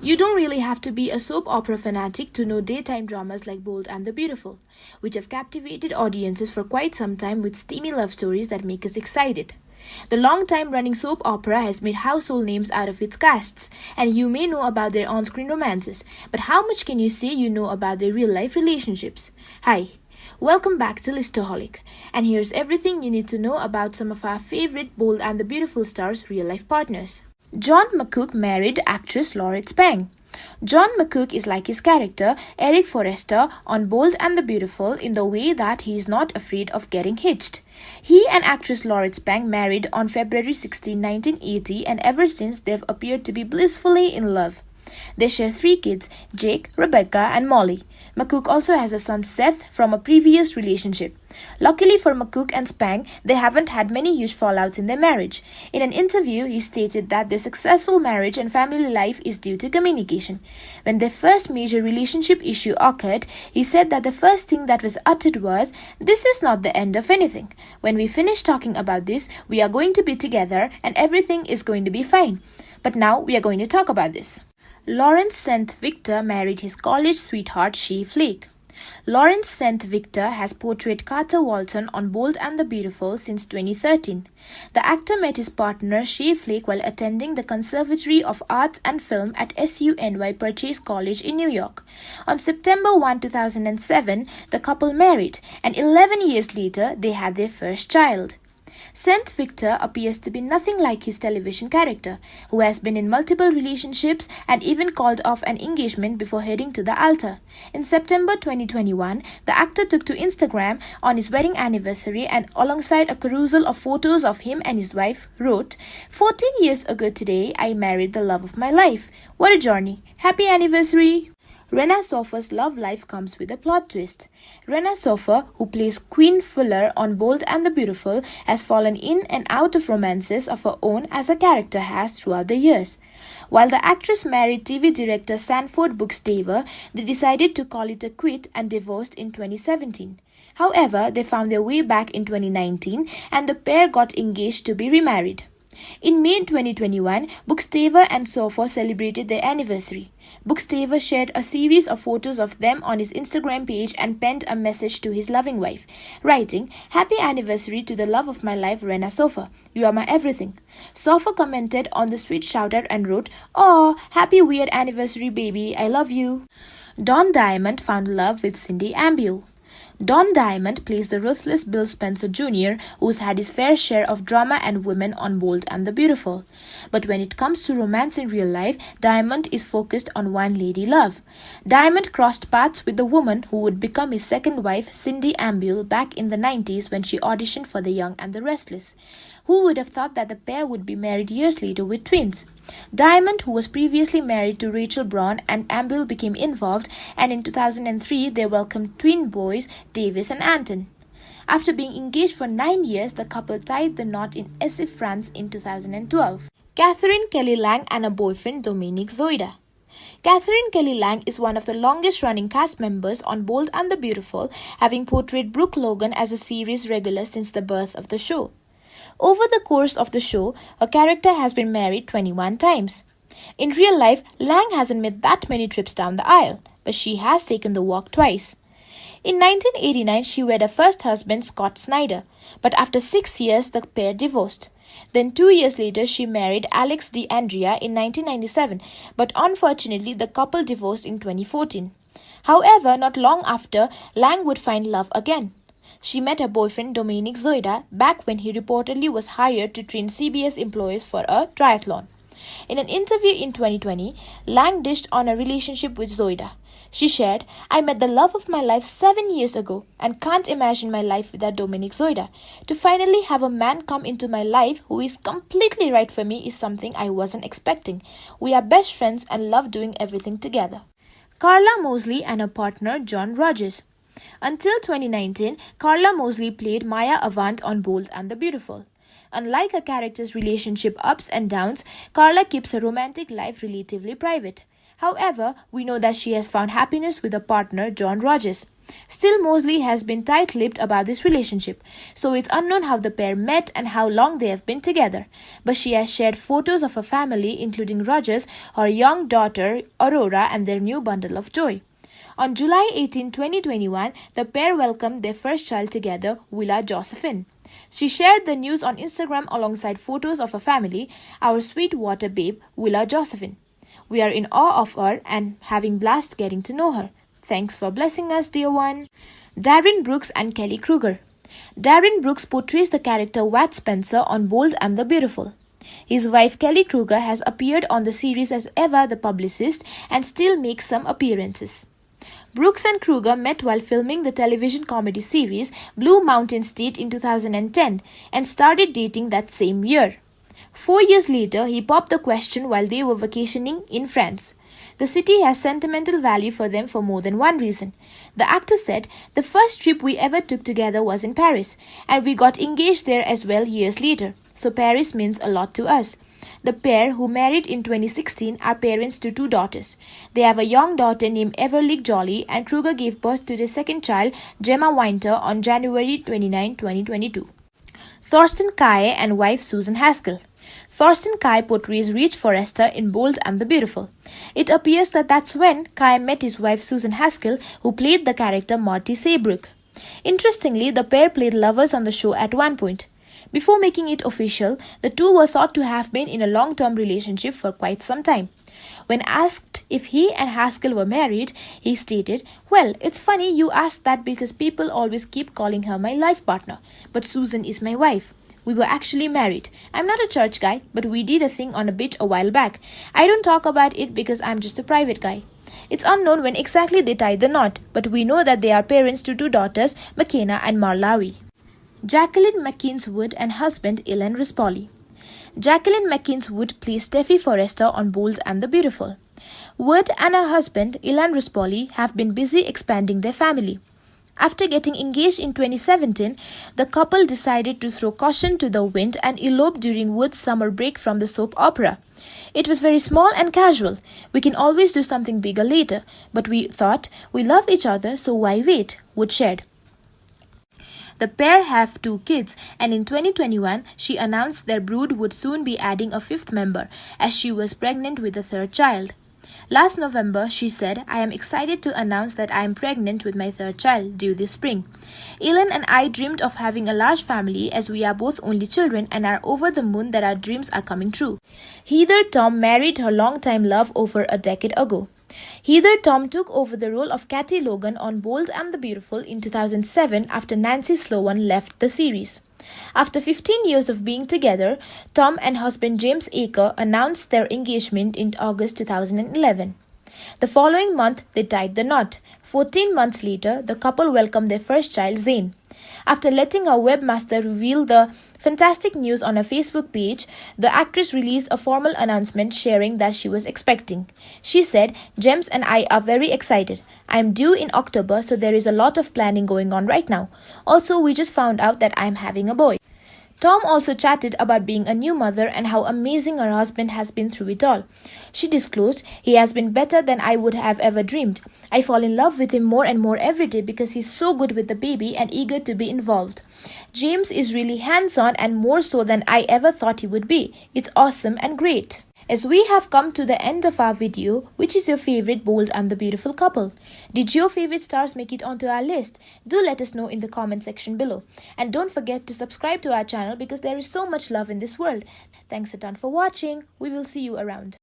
You don't really have to be a soap opera fanatic to know daytime dramas like Bold and the Beautiful, which have captivated audiences for quite some time with steamy love stories that make us excited. The long-time running soap opera has made household names out of its casts, and you may know about their on-screen romances, but how much can you say you know about their real-life relationships? Hi, welcome back to Listoholic, and here's everything you need to know about some of our favorite Bold and the Beautiful stars' real-life partners. John McCook married actress Laurette Spang. John McCook is like his character, Eric Forrester, on Bold and the Beautiful in the way that he is not afraid of getting hitched. He and actress Laurette Spang married on February 16, 1980, and ever since they've appeared to be blissfully in love. They share 3 kids, Jake, Rebecca, and Molly. McCook also has a son Seth from a previous relationship. Luckily for McCook and Spang, they haven't had many huge fallouts in their marriage. In an interview, he stated that their successful marriage and family life is due to communication. When their first major relationship issue occurred, he said that the first thing that was uttered was, "This is not the end of anything. When we finish talking about this, we are going to be together and everything is going to be fine. But now we are going to talk about this." Lawrence St. Victor married his college sweetheart Shay Flake. Lawrence St. Victor has portrayed Carter Walton on Bold and the Beautiful since 2013. The actor met his partner Shay Flake while attending the Conservatory of Arts and Film at SUNY Purchase College in New York. On September 1, 2007, the couple married, and 11 years later, they had their first child. St. Victor appears to be nothing like his television character, who has been in multiple relationships and even called off an engagement before heading to the altar. In September 2021, the actor took to Instagram on his wedding anniversary and alongside a carousel of photos of him and his wife, wrote, "14 years ago today, I married the love of my life. What a journey. Happy anniversary." Rena Sofer's love life comes with a plot twist. Rena Sofer, who plays Queen Fuller on Bold and the Beautiful, has fallen in and out of romances of her own as her character has throughout the years. While the actress married TV director Sanford Bookstaver, they decided to call it a quit and divorced in 2017. However, they found their way back in 2019 and the pair got engaged to be remarried. In May 2021, Bookstaver and Sofer celebrated their anniversary. Bookstaver shared a series of photos of them on his Instagram page and penned a message to his loving wife, writing, "Happy anniversary to the love of my life, Rena Sofer. You are my everything." Sofer commented on the sweet shoutout and wrote, "Oh, happy weird anniversary, baby. I love you." Don Diamont found love with Cindy Ambuehl. Don Diamont plays the ruthless Bill Spencer Jr., who's had his fair share of drama and women on Bold and the Beautiful. But when it comes to romance in real life, Diamont is focused on one lady love. Diamont crossed paths with the woman who would become his second wife, Cindy Ambuehl, back in the 90s when she auditioned for The Young and the Restless. Who would have thought that the pair would be married years later with twins? Diamont, who was previously married to Rachel Braun, and Ambuehl became involved, and in 2003 they welcomed twin boys Davis and Anton. After being engaged for 9 years, the couple tied the knot in Essy, France in 2012. Katherine Kelly Lang and her boyfriend Dominique Zoida. Katherine Kelly Lang is one of the longest-running cast members on Bold and the Beautiful, having portrayed Brooke Logan as a series regular since the birth of the show. Over the course of the show, her character has been married 21 times. In real life, Lang hasn't made that many trips down the aisle, but she has taken the walk twice. In 1989, she wed her first husband, Scott Snyder, but after 6 years, the pair divorced. Then 2 years later, she married Alex DeAndrea in 1997, but unfortunately, the couple divorced in 2014. However, not long after, Lang would find love again. She met her boyfriend Dominique Zoida back when he reportedly was hired to train CBS employees for a triathlon. In an interview in 2020, Lang dished on a relationship with Zoida. She shared, "I met the love of my life 7 years ago and can't imagine my life without Dominique Zoida. To finally have a man come into my life who is completely right for me is something I wasn't expecting. We are best friends and love doing everything together." Karla Mosley and her partner John Rogers. Until 2019, Karla Mosley played Maya Avant on Bold and the Beautiful. Unlike her character's relationship ups and downs, Karla keeps her romantic life relatively private. However, we know that she has found happiness with a partner, John Rogers. Still, Mosley has been tight-lipped about this relationship, so it's unknown how the pair met and how long they have been together. But she has shared photos of her family, including Rogers, her young daughter, Aurora, and their new bundle of joy. On July 18, 2021, the pair welcomed their first child together, Willa Josephine. She shared the news on Instagram alongside photos of her family, our sweet water babe, Willa Josephine. We are in awe of her and having blast getting to know her. Thanks for blessing us, dear one. Darin Brooks and Kelly Kruger. Darin Brooks portrays the character Wat Spencer on Bold and the Beautiful. His wife Kelly Kruger has appeared on the series as Eva the publicist and still makes some appearances. Brooks and Kruger met while filming the television comedy series Blue Mountain State in 2010 and started dating that same year. 4 years later, he popped the question while they were vacationing in France. The city has sentimental value for them for more than one reason. The actor said, "The first trip we ever took together was in Paris, and we got engaged there as well years later, so Paris means a lot to us." The pair, who married in 2016, are parents to 2 daughters. They have a young daughter named Everleigh Jolly, and Kruger gave birth to their second child, Gemma Winter, on January 29, 2022. Thorsten Kaye and wife Susan Haskell. Thorsten Kaye portrays Reach Forrester in Bold and the Beautiful. It appears that that's when Kaye met his wife Susan Haskell, who played the character Marty Saybrook. Interestingly, the pair played lovers on the show at one point. Before making it official, the two were thought to have been in a long-term relationship for quite some time. When asked if he and Haskell were married, he stated, "Well, it's funny you asked that because people always keep calling her my life partner, but Susan is my wife. We were actually married. I'm not a church guy, but we did a thing on a beach a while back. I don't talk about it because I'm just a private guy." It's unknown when exactly they tied the knot, but we know that they are parents to 2 daughters, McKenna and Marlawi. Jacqueline MacInnes Wood and husband Elan Ruspoli. Jacqueline MacInnes Wood plays Steffi Forrester on Bold and the Beautiful. Wood and her husband Elan Ruspoli have been busy expanding their family. After getting engaged in 2017, the couple decided to throw caution to the wind and elope during Wood's summer break from the soap opera. It was very small and casual. "We can always do something bigger later, but we thought we love each other, so why wait?" Wood shared. The pair have 2 kids, and in 2021, she announced their brood would soon be adding a 5th member, as she was pregnant with a 3rd child. Last November, she said, "I am excited to announce that I am pregnant with my 3rd child, due this spring. Elan and I dreamed of having a large family as we are both only children and are over the moon that our dreams are coming true." Heather Tom married her longtime love over a decade ago. Heather Tom took over the role of Kathy Logan on Bold and the Beautiful in 2007 after Nancy Sloan left the series. After 15 years of being together, Tom and husband James Aker announced their engagement in August 2011. The following month, they tied the knot. 14 months later, the couple welcomed their first child, Zane. After letting her webmaster reveal the fantastic news on her Facebook page, the actress released a formal announcement sharing that she was expecting. She said, "James and I are very excited. I am due in October, so there is a lot of planning going on right now. Also, we just found out that I am having a boy." Tom also chatted about being a new mother and how amazing her husband has been through it all. She disclosed, "He has been better than I would have ever dreamed. I fall in love with him more and more every day because he's so good with the baby and eager to be involved. James is really hands-on and more so than I ever thought he would be. It's awesome and great." As we have come to the end of our video, which is your favorite Bold and the Beautiful couple? Did your favorite stars make it onto our list? Do let us know in the comment section below. And don't forget to subscribe to our channel because there is so much love in this world. Thanks a ton for watching. We will see you around.